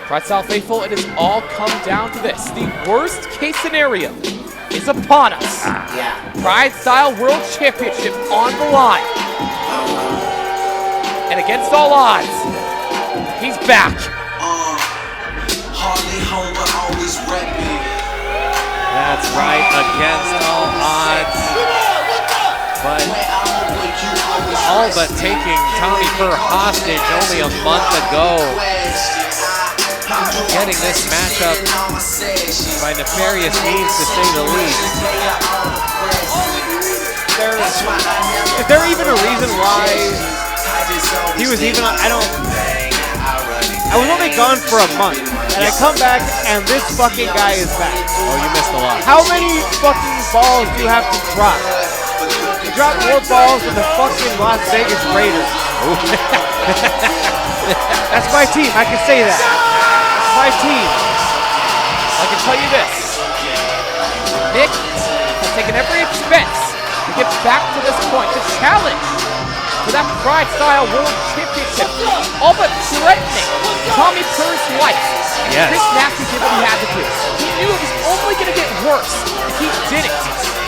PrideStyle faithful, it has all come down to this. The worst case scenario is upon us. PrideStyle World Championship on the line. And against all odds, he's back. That's right, against all odds. But all but taking Tommy Kerr hostage only a month ago. Getting this matchup by nefarious means, to say the least. Is there even a reason why he was even on? I was only gone for a month, and I come back, and this fucking guy is back. Oh, you missed a lot. How many fucking balls do you have to drop? You drop more balls than the fucking Las Vegas Raiders. That's my team, I can say that. That's my team. I can tell you this. Nick has taken every expense to get back to this point, to challenge for that PrideStyle World Championship, all but threatening Tommy Kerr's life. Yes. Chris Nasty did what he had to do. He knew it was only going to get worse if he didn't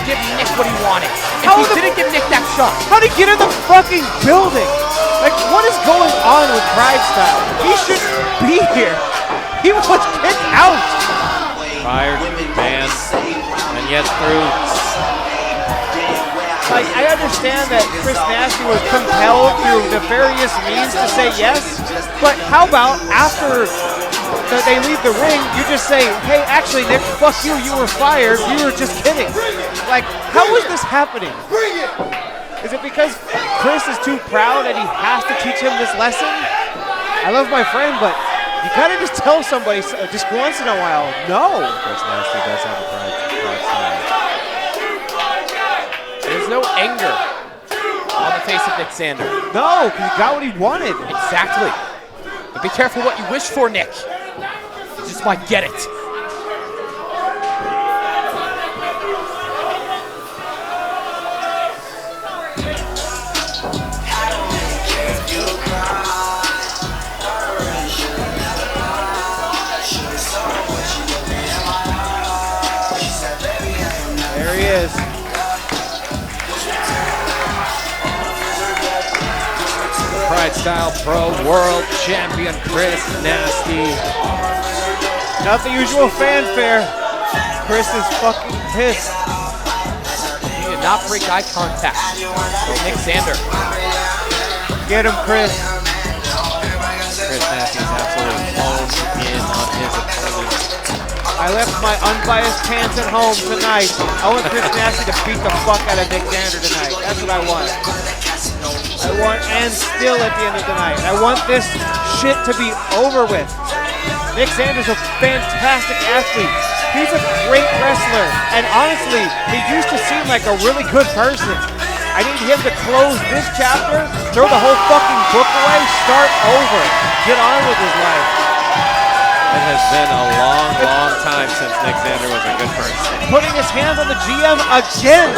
give Nick what he wanted. If he didn't give Nick that shot. How'd he get in the fucking building? Like, what is going on with PrideStyle? He shouldn't be here. He was kicked out. Fired, banned, and yet through. Like, I understand that Chris Nasty was compelled through nefarious means to say yes, but how about after they leave the ring, you just say, hey, actually, Nick, fuck you, you were fired, we were just kidding. Like, how is this happening? Is it because Chris is too proud and he has to teach him this lesson? I love my friend, but you gotta just tell somebody just once in a while, no. Chris Nasty does have a pride style. There's no anger on the face of Nick Sander. No, he got what he wanted. Exactly. But be careful what you wish for, Nick. You just might get it. There he is. PrideStyle Pro World Champion Chris Nasty. Not the usual fanfare. Chris is fucking pissed. He did not break eye contact with Nick Sander. Get him, Chris. Chris Nasty's absolutely honed in on his opponent. I left my unbiased pants at home tonight. I want Chris Nasty to beat the fuck out of Nick Sander tonight. That's what I want. I want, and still at the end of the night, I want this shit to be over with. Nick Sander's a fantastic athlete. He's a great wrestler. And honestly, he used to seem like a really good person. I need him to close this chapter, throw the whole fucking book away, start over, get on with his life. It has been a long, long time since Nick Sander was a good person. Putting his hands on the GM again.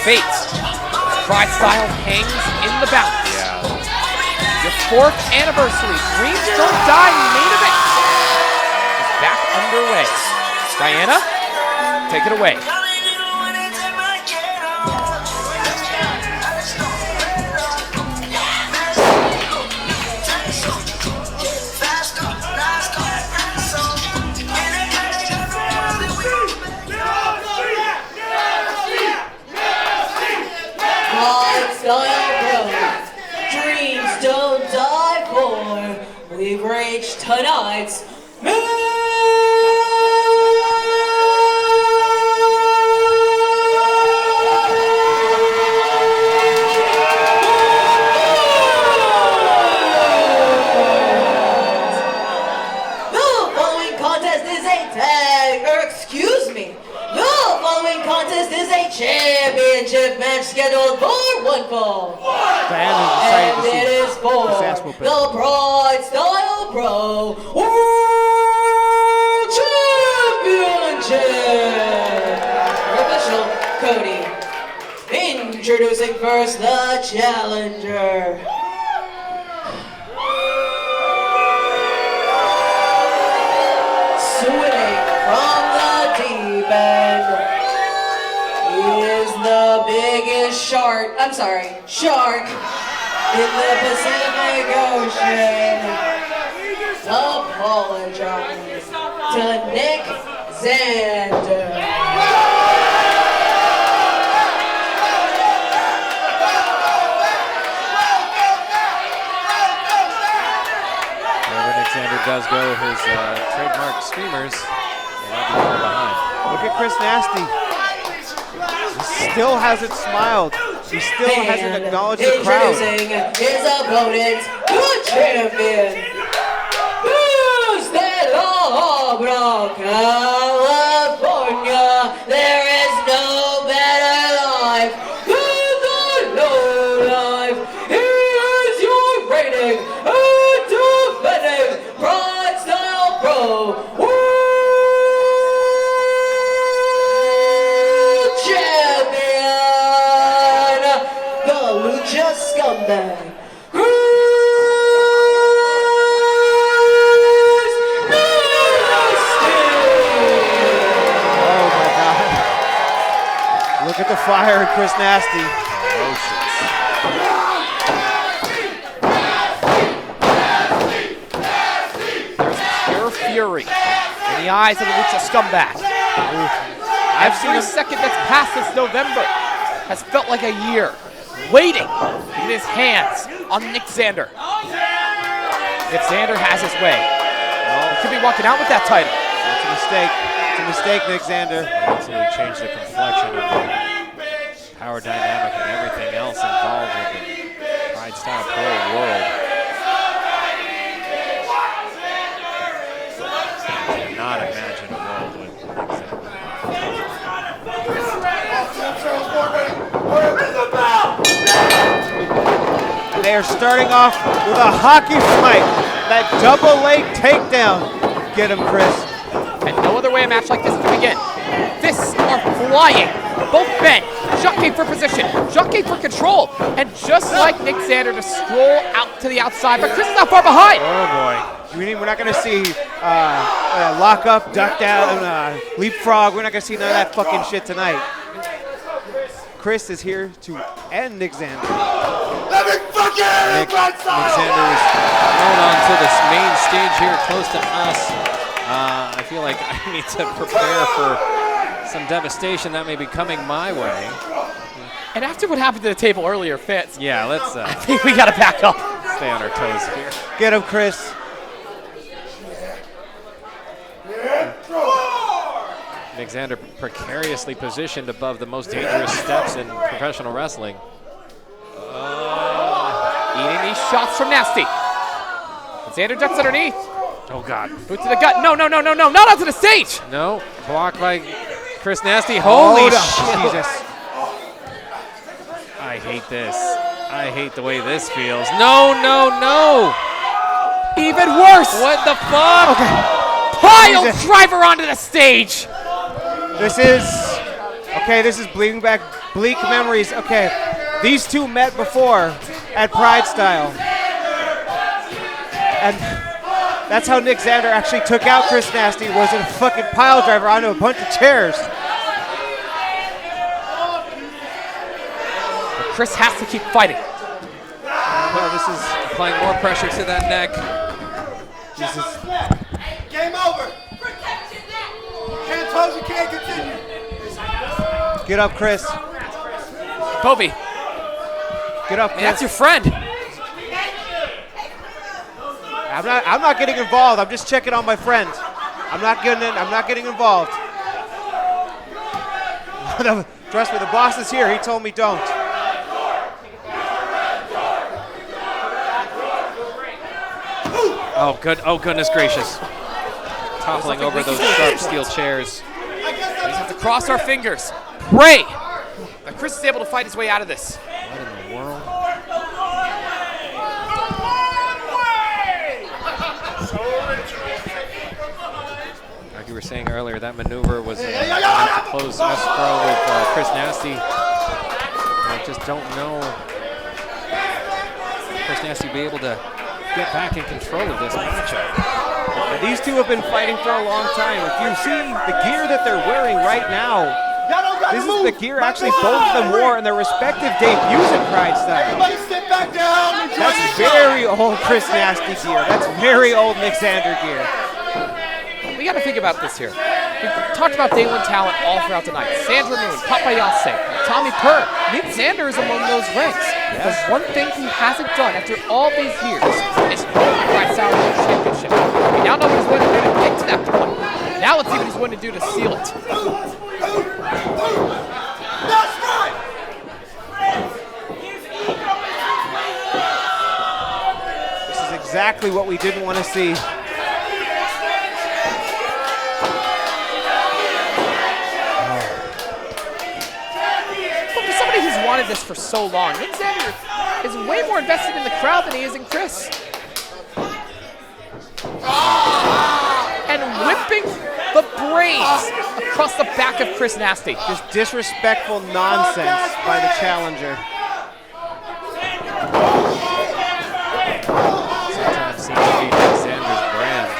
Fate. PrideStyle hangs in the balance. Yeah. Your 4th anniversary Dreams Don't Die main event is back underway. Diana, take it away. Dreams don't die for. We've reached tonight's championship match scheduled for one fall. And it is for the PrideStyle Pro World Championship. Official Cody. Introducing Introducing first the challenger. Swinging from the deep end. He is the biggest shark in the Pacific Ocean. Apologize to Nick Xander. Xander does go his trademark streamers, and I'll be far behind. Look at Chris Nasty. He still hasn't smiled. He still hasn't acknowledged the crowd. Introducing his opponent, the champion, 𝗖𝗵𝗺𝗡𝗥𝗦, California. There is no better life than the low life. He is your reigning and defending PrideStyle Pro World Champion, the Lucha Scumbag. Look at the fire in Chris Nasty. There's pure fury in the eyes of the Lucha Scumbag. Every second that's passed since November has felt like a year, waiting in his hands on Nick Xander. If Xander has his way, he could be walking out with that title. It's a mistake. It's a mistake, Nick Xander. Absolutely changed the complexion of the power dynamic and everything else involved with the PrideStyle Pro world. I cannot imagine a world with Nick Xander. And they are starting off with a hockey fight. That double leg takedown. Get him, Chris. And no other way a match like this can begin. Fists are flying. Both men jockeying for position, jockeying for control, and just like Nick Xander to stroll out to the outside, but Chris is not far behind. Oh boy. We're not going to see lock up, duck down, leapfrog. We're not going to see none of that fucking shit tonight. Chris is here to end Nick Xander. Nick Xander is thrown onto this main stage here close to us. I feel like I need to prepare for some devastation that may be coming my way. And after what happened to the table earlier, fans, Yeah, let's I think we gotta back up. stay on our toes here. Get him, Chris. Nick Xander precariously positioned above the most dangerous steps in professional wrestling. Eating these shots from Nasty. And Xander ducks underneath. Oh, God. Boot to the gut. No, not onto the stage. No, blocked by Chris Nasty. Holy shit. Jesus. I hate this. I hate the way this feels. No. Even worse. What the fuck? Okay. Pile Jesus. driver onto the stage. This is bringing back bleak memories. Okay, these two met before at PrideStyle. And that's how Nick Xander actually took out Chris Nasty, was in a fucking pile driver onto a bunch of chairs. But Chris has to keep fighting. Well, this is applying more pressure to that neck. Jesus. Game over. Protect your neck. Can't told you can't continue. Get up, Chris. Kobe, Get up, man, that's Chris. your friend. I'm not getting involved. I'm just checking on my friend. I'm not getting involved. Trust me, the boss is here. He told me don't. Oh, good. Oh, goodness gracious. Toppling over those sharp steel chairs. We just have to cross our fingers. Pray that Chris is able to fight his way out of this. What in the world? Like you were saying earlier, that maneuver was to close escrow with Chris Nasty. just don't know Chris Nasty will be able to get back in control of this matchup. And these two have been fighting for a long time. If you see the gear that they're wearing right now, this is the gear actually both of them wore in their respective debuts in PrideStyle. Everybody sit back down. That's very old Chris Nasty gear. That's very old Nick Xander gear. We got to think about this here. We've talked about day one talent all throughout the night. Sandra Moon, 𝗵𝗵𝗏𝗧, Tommy Purr. Nick Xander is among those ranks. Because one thing he hasn't done after all these years is hold the PrideStyle World Championship. We now know what he's going to do to get to that point. Now let's see what he's going to do to seal it. That's right. This is exactly what we didn't want to see. He's wanted this for so long. Nick Xander is way more invested in the crowd than he is in Chris. And whipping the brains across the back of Chris Nasty. Just disrespectful nonsense by the challenger. Sometimes seems to be Nick Xander's brand.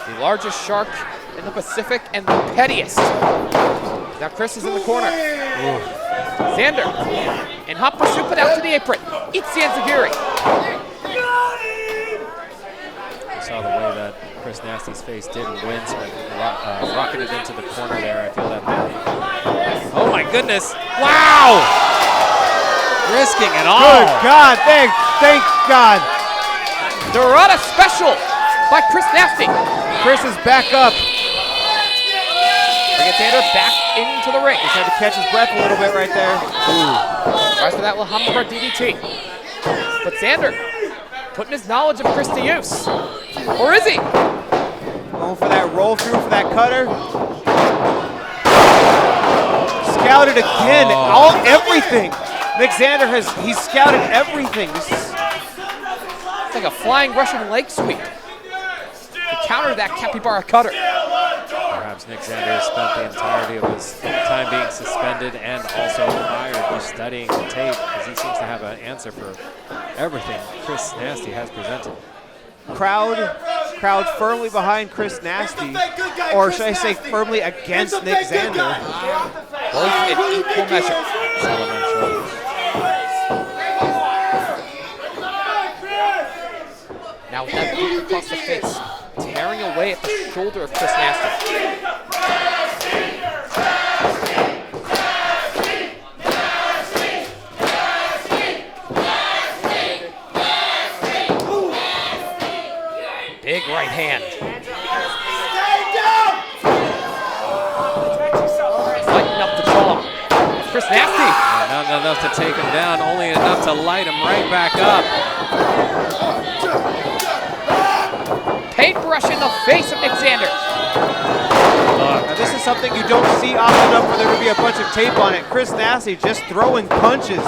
The largest shark in the Pacific and the pettiest. Now Chris is in the corner. Ooh. Xander and hop pursuit put out to the apron. Eats the enziguri. You saw the way that Chris Nasty's face didn't wince when rocketed into the corner there. I feel that man. Oh my goodness! Wow! Risking it all. Good God! Thank God! Dorada special by Chris Nasty. Chris is back up. Bring Xander back into the ring. He's had to catch his breath a little bit right there. Tries for that 𝗵𝗵𝗏𝗏𝗏 DDT. But Xander putting his knowledge of Chris to use. Or is he? Going for that roll through for that cutter. Scouted again. Everything. Nick Xander he's scouted everything. This is It's like a flying Russian leg sweep to counter that capybara cutter. Perhaps Nick Xander has spent the entirety of his time being suspended and also fired just studying the tape because he seems to have an answer for everything Chris Nasty has presented. crowd firmly behind Chris Nasty, or should I say firmly against Nick Xander. Both in equal measure. Now with that boot across the face, tearing away at the shoulder of Chris Nasty. Big right hand. Lighten up the jaw. Chris Nasty. Not enough to take him down, only enough to light him right back up. Paintbrush in the face of Nick Xander. Now this is something you don't see often enough for there to be a bunch of tape on it. Chris Nasty just throwing punches.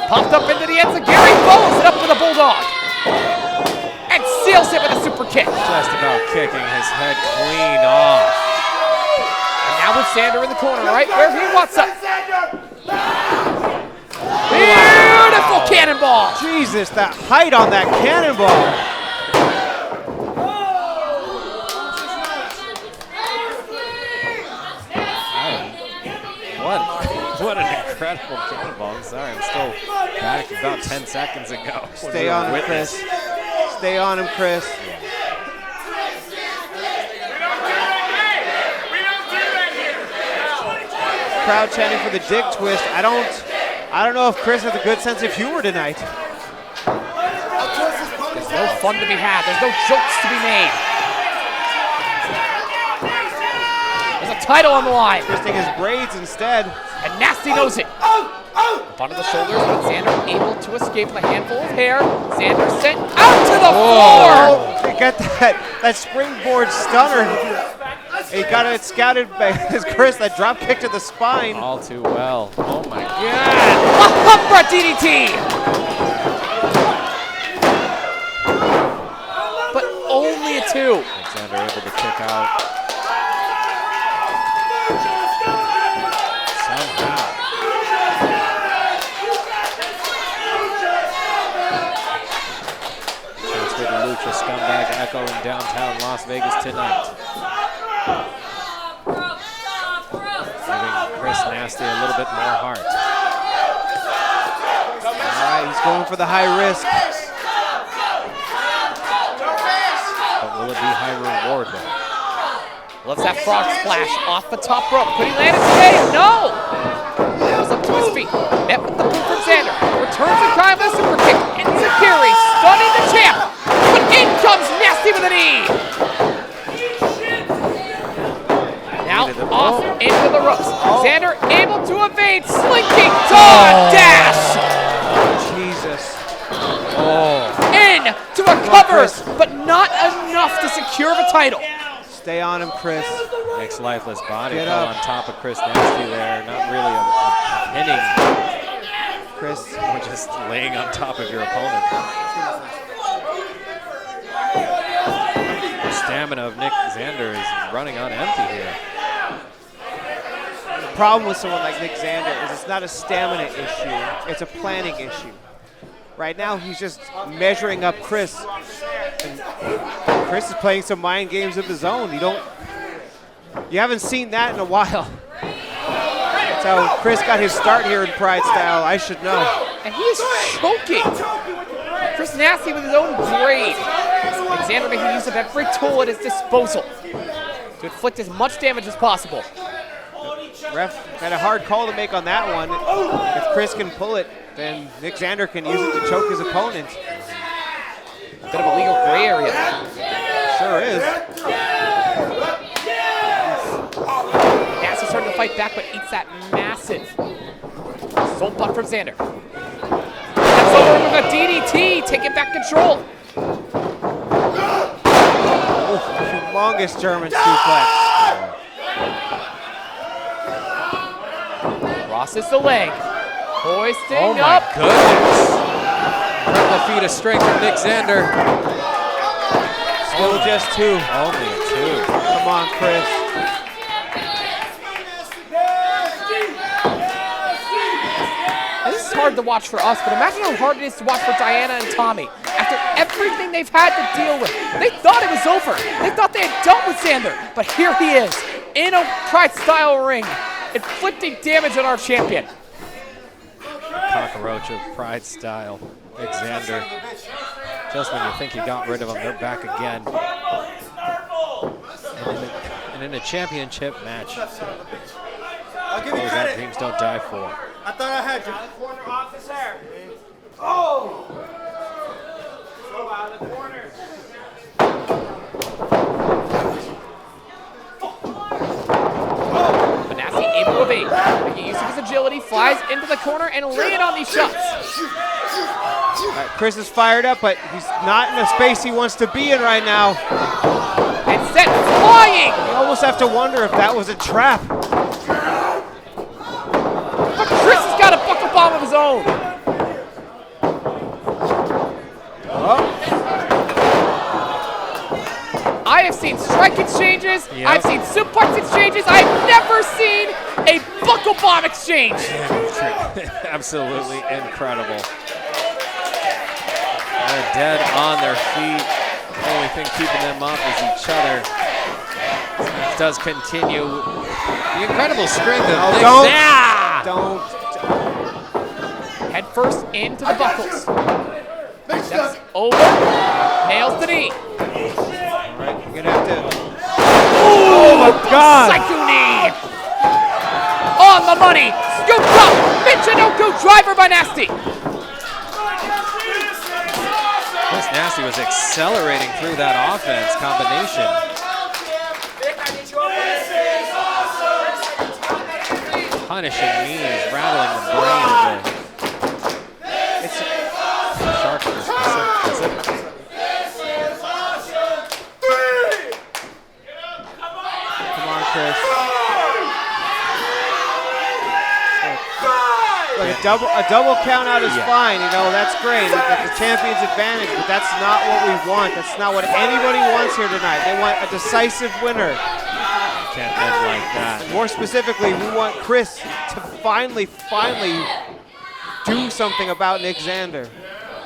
Popped up into the enziguri, follows it up with a bulldog. And seals it with a super kick. Just about kicking his head clean off. And now with Xander in the corner, right where he wants it. Beautiful cannonball. Jesus, that height on that cannonball. What an incredible cannonball. I'm sorry, I'm still back about 10 seconds ago. Stay on him, Chris. Stay on him, Chris. Crowd chanting for the dick twist. I don't know if Chris has a good sense of humor tonight. There's no fun to be had. There's no jokes to be made. There's a title on the line. Twisting his braids instead. And Nasty knows it. Up onto the shoulders, but Xander able to escape with a handful of hair. Xander sent out to the floor. He got that springboard stunner. He got it scouted by Chris, that drop kick to the spine. All too well. Oh my God. 𝗵𝗵𝗏𝗏𝗏 DDT. 2. Alexander able to kick out. Somehow. Transfer to Lucha Scumbag echoing downtown Las Vegas tonight. Giving Chris Nasty a little bit more heart. All right, he's going for the high risk. But will it be high reward though? Loves that frog splash off the top rope. Could he land it today? No! Goes up to his feet. Met with the boot from Xander. Returns the time with a super kick. Enziguri stunning the champ. But in comes Nasty with a knee. Now off into the ropes. Xander able to evade. Slinking dog dash. Jesus. In to a cover, but not enough to secure the title. Stay on him, Chris. Nick's lifeless body Get fell up. on top of Chris Nasty there. Not really a pinning, Chris. or just laying on top of your opponent. The stamina of Nick Xander is running on empty here. The problem with someone like Nick Xander is it's not a stamina issue, it's a planning issue. Right now, he's just measuring up Chris. And Chris is playing some mind games of his own. You haven't seen that in a while. That's how Chris got his start here in PrideStyle. I should know. And he is choking. Chris Nasty with his own grade. Xander making use of every tool at his disposal to inflict as much damage as possible. Ref had a hard call to make on that one. If Chris can pull it, then Nick Xander can use it to choke his opponent. A bit of a legal gray area. Sure is. Nasty's starting to fight back, but eats that massive soul butt from Xander. That's over with a DDT, taking back control. Oh, humongous German suplex. Crosses the leg. Hoisting Oh my up. goodness. Incredible feat of strength from Nick Xander. Still just 2. Only a 2. Come on, Chris. This is hard to watch for us, but imagine how hard it is to watch for Diana and Tommy. After everything they've had to deal with, they thought it was over. They thought they had dealt with Xander, but here he is in a PrideStyle ring, inflicting damage on our champion. Cockroach of PrideStyle. Nick Xander. Just when you think you got rid of them, they're back again. And in a championship match. I'll give you Those that credit. dreams don't die for. I thought I had you. Corner officer. Oh! Go out of the corner. But Nasty able to evade. Making use of his agility, flies into the corner and laying on these shots. All right, Chris is fired up, but he's not in a space he wants to be in right now. And set flying. You almost have to wonder if that was a trap. But Chris has got a buckle bomb of his own. I have seen strike exchanges. Yep. I've seen suplex exchanges. I've never seen a buckle bomb exchange. Absolutely incredible. They're dead on their feet. The only thing keeping them up is each other. This does continue. The incredible strength of Nick don't. Xander. Don't. Head first into the buckles. Steps over. Nails the knee. All right, you're gonna have to. Oh my God! Psycho knee. On the money. Scooped up. Michinoku driver by Nasty. Chris Nasty was accelerating through that offense combination. Punishing knees, rattling the brain of the shark. That's it. Come on, Chris. Look at double count out is fine. You know, that's great. That's the champion's advantage, but that's not what we want. That's not what anybody wants here tonight. They want a decisive winner. Can't end like that. And more specifically, we want Chris to finally do something about Nick Xander.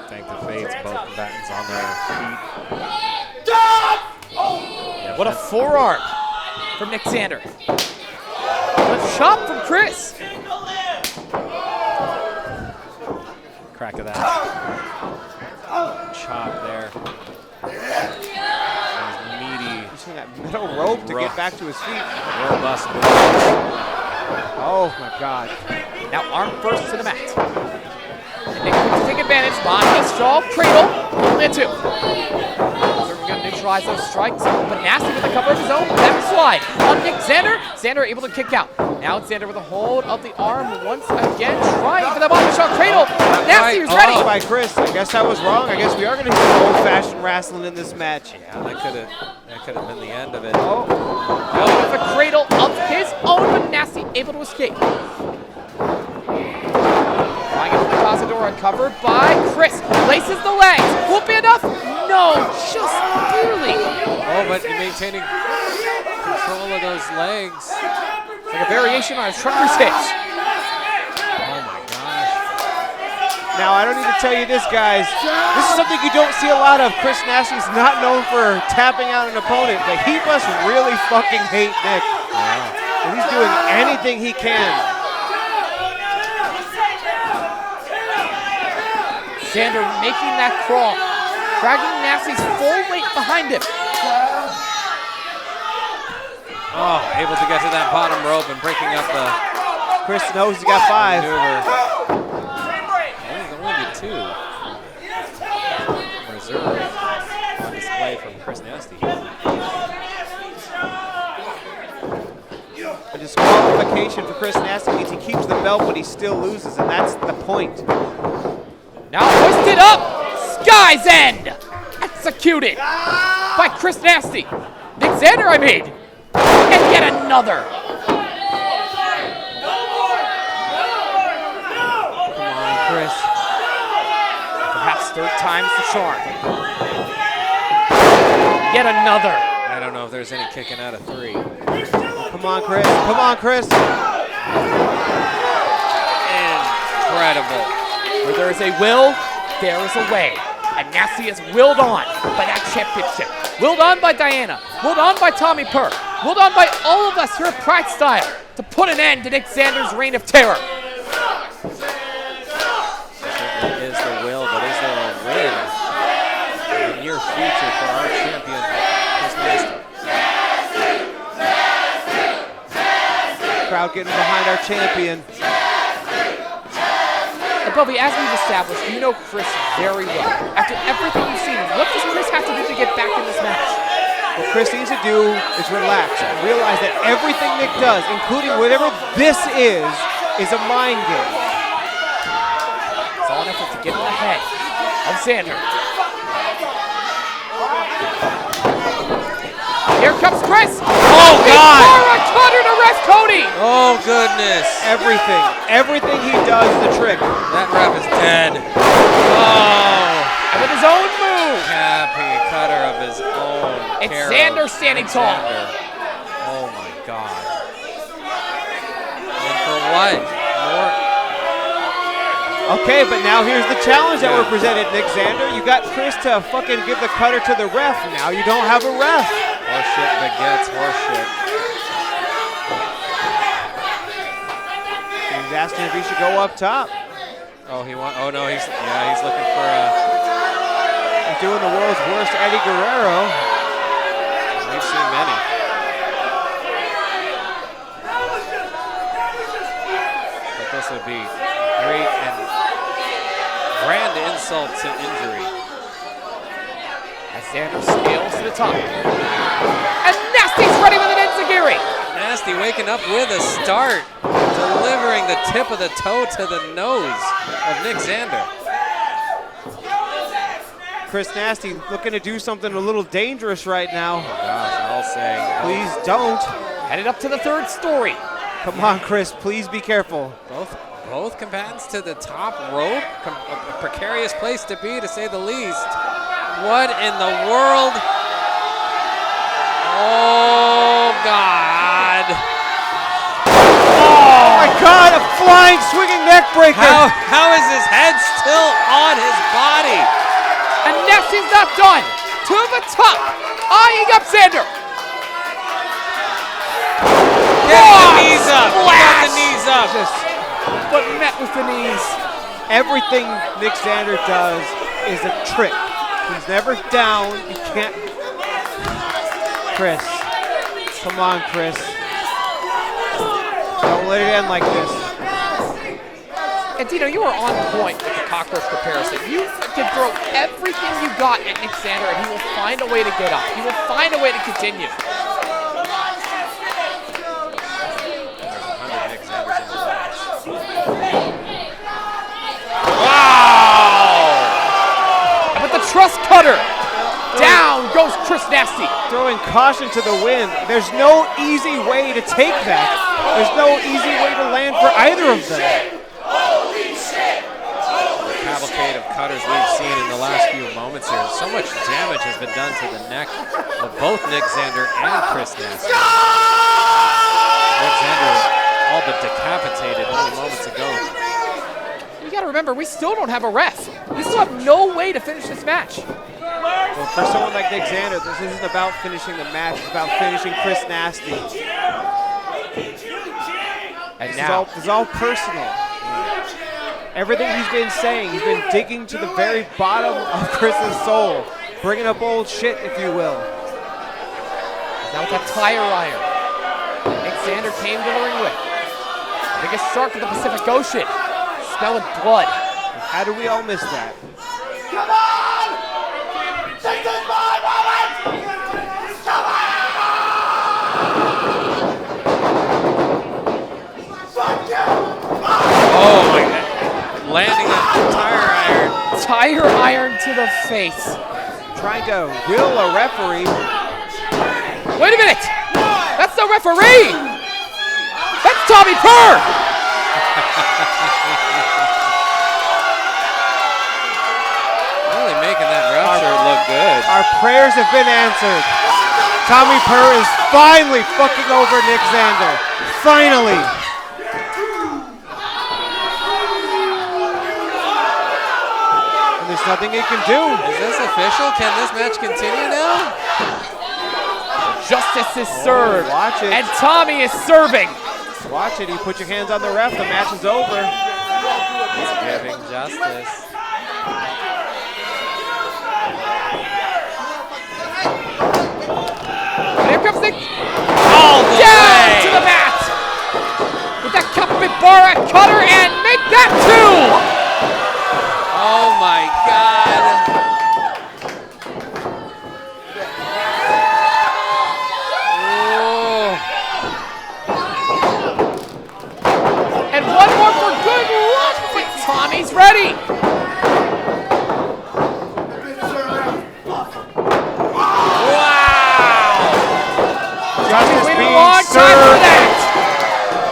Thank the fates, both combatants on their feet. What a forearm from Nick Xander. What a chop from Chris. Crack of that. Chop there. Meaty. Using that metal rope to get back to his feet. Robust. Oh my God. Now arm first to the mat. And Nick to take advantage. Body straw cradle. Only a 2. We're going to neutralize those strikes. But Nasty with the cover of his own. Left slide on Nick Xander. Xander able to kick out. Now Xander with a hold of the arm once again. Trying for the body straw cradle. Nasty is ready. By Chris. I guess I was wrong. I guess we are going to see some old-fashioned wrestling in this match. Yeah, that could have been the end of it. Oh, with a cradle of his own, but Nasty able to escape. Flying into the Cazador, covered by Chris. Laces the legs. Won't be enough. No, just barely. Oh, but maintaining control of those legs. It's like a variation on his trucker's hitch. Oh my gosh. Now, I don't need to tell you this, guys. This is something you don't see a lot of. Chris Nasty's not known for tapping out an opponent, but he must really fucking hate Nick. And he's doing anything he can. Xander making that crawl, dragging Nasty's full weight behind him. Oh, able to get to that bottom rope and breaking up the Chris knows he's got 5. maneuver. Only 2. Reserve on display from Chris Nasty. A disqualification for Chris Nasty means he keeps the belt, but he still loses, and that's the point. Now hoisted up, Sky's End, executed by Chris Nasty. Nick Xander, I mean, and yet another. Come on, Chris. Perhaps 3rd time's the charm. Yet another. I don't know if there's any kicking out of 3. Come on, Chris. Come on, Chris. Incredible. Where there is a will, there is a way. And Nasty is willed on by that championship. Willed on by Diana. Willed on by Tommy Perk. Willed on by all of us here at PrideStyle to put an end to Nick Xander's reign of terror. Certainly is the will, but is there a win in the near future for our champion, Chris Nasty? Crowd getting behind our champion. And Bobby, as we've established, you know Chris very well. After everything you've seen, what does Chris have to do to get back in this match? What Chris needs to do is relax and realize that everything Nick does, including whatever this is a mind game. It's all an effort to get in the head of Xander. Here comes Chris. Oh, God. A cutter to rest Cody. Oh, goodness. Everything he does is the trick. That ref is dead. Oh. And with his own move. Happy cutter of his own. It's Xander standing tall. Oh, my God. And for what? More. Okay, but now here's the challenge that we're presented, Nick Xander. You got Chris to fucking give the cutter to the ref. Now you don't have a ref. Horseshit begets horseshit. He's asking if he should go up top. Oh, oh no, he's looking for He's doing the world's worst Eddie Guerrero. we've seen many. But this would be great and grand insult to injury. As Xander scales to the top. And Nasty's ready with an enziguri. Nasty waking up with a start, delivering the tip of the toe to the nose of Nick Xander. Chris Nasty looking to do something a little dangerous right now. Oh gosh, I'll say. Please don't. Headed up to the 3rd story. Come on, Chris, please be careful. both combatants to the top rope. A precarious place to be, to say the least. What in the world? Oh, God. Oh my God, a flying, swinging neck breaker. How is his head still on his body? And Nasty's not done. To the top, eyeing up Xander. Get the knees up. He got the knees up. But met with the knees. Everything Nick Xander does is a trick. He's never down. You can't. Chris, come on, Chris. Don't let it end like this. And Dino, you are on point with the cockroach comparison. You can throw everything you got at Nick Xander and he will find a way to get up. He will find a way to continue. Wow! But the trust cutter. Down goes Chris Nasty. Throwing caution to the wind. There's no easy way to take that. There's no easy way to land for either of them. The cavalcade of cutters we've seen in the last few moments here. So much damage has been done to the neck of both Nick Xander and Chris Nasty. Nick Xander all but decapitated only moments ago. You gotta remember, we still don't have a ref. We still have no way to finish this match. Well, for someone like Nick Xander, this isn't about finishing the match. It's about finishing Chris Nasty. And This is all personal. Everything he's been saying, he's been digging to the very bottom of Chris's soul, bringing up old shit, if you will. Now with that tire iron, Nick Xander came to the ring with. The biggest shark of the Pacific Ocean, smelling blood. How do we all miss that? Come on! This is my moment! Come on! Fuck you! Oh my God. Landing a tire iron. Tire iron to the face. Trying to will a referee. Wait a minute! That's the referee! That's Tommy Purr! Really making that ref shirt look good. Our prayers have been answered. Tommy Purr is finally fucking over Nick Xander. Finally. And there's nothing he can do. Is this official? Can this match continue now? Justice is served. Watch it. And Tommy is serving. Watch it. You put your hands on the ref. The match is over. He's giving justice. And here comes Nick. All the Down way. to the mat. With that capybara cutter and make that two. Oh my God. And one more for good luck, but Tommy's ready. Wow. Tommy's waited a being long time for served. that.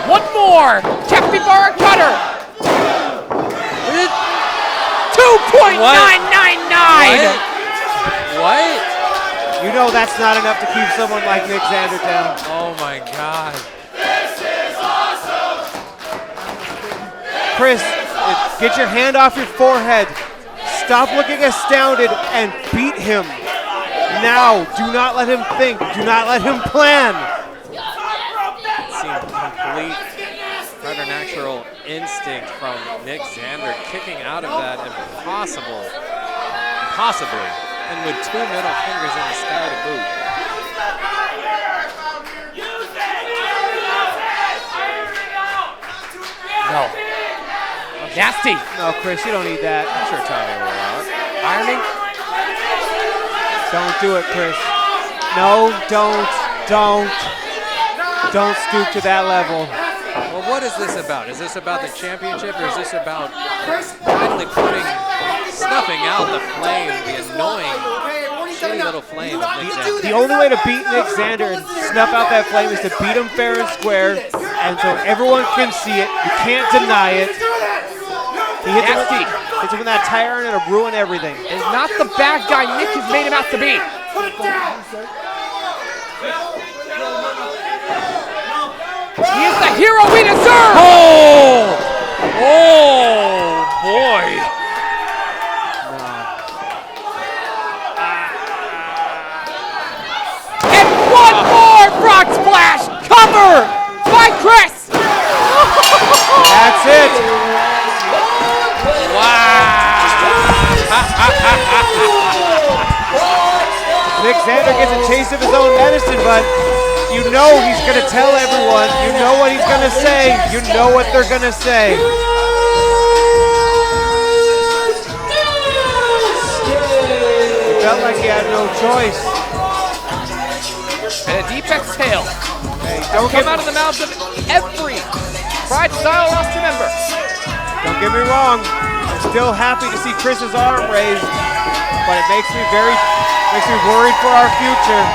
One more. Capybara cutter. 2.999. What? You know that's not enough to keep someone like Nick Xander down. Oh my God. Chris, get your hand off your forehead. Stop looking astounded and beat him. Now, do not let him think. Do not let him plan. It seemed complete preternatural instinct from Nick Xander kicking out of that impossibly, and with two middle fingers in the sky to boot. No. Nasty. No, Chris, you don't need that. I'm sure Tommy will allow it. Ironing. Don't do it, Chris. No, don't stoop to that level. Well, what is this about? Is this about the championship, or is this about finally snuffing out the flame, the annoying, shitty little flame of Nick Xander? The only way to beat Nick Xander and snuff out that flame is to beat him fair and square, and so everyone can see it. You can't deny it. He hits him, Nasty. hits him with that tire iron, it'll ruin everything. Is not the bad guy Nick has made him out to be. Put it down. He is the hero we deserve! Oh! Oh, boy. And one more frog splash! Cover by Chris! That's it. Nick Xander gets a taste of his own medicine, but you know he's going to tell everyone. You know what he's going to say. You know what they're going to say. He felt like he had no choice. And a deep exhale. Hey, don't Come out of the mouths of every PrideStyle roster member. Don't get me wrong. I'm still happy to see Chris's arm raised, but it makes me worried for our future.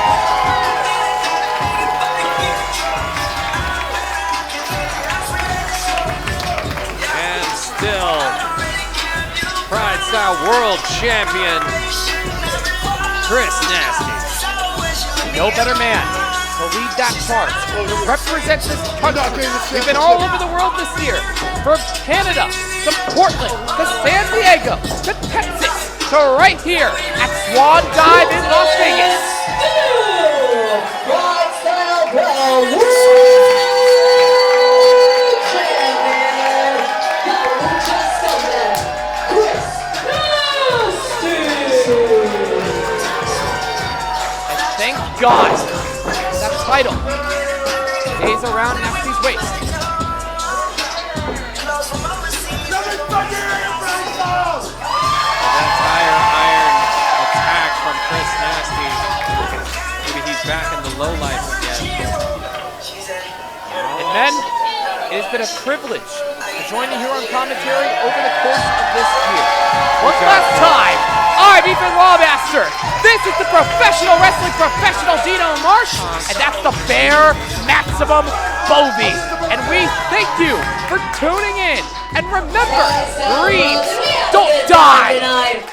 And still, PrideStyle World Champion, Chris Nasty. No better man to lead that charge, to represent this country. We've been all over the world this year, from Canada to Portland to San Diego to Texas to right here at Swan Dive in Las Vegas. PrideStyle World Champion, Chris Nasty. And thank God that title stays around Nasty's waist. That tire iron attack from Chris Nasty. Maybe he's back in the low life again. And men, it has been a privilege to join you here on commentary over the course of this year. One last time, I'm Ethan Lawmaster. This is the professional wrestling professional Dino Marsh, and that's the Bear Maximum Bovey. And we thank you for tuning in. And remember, dreams don't die.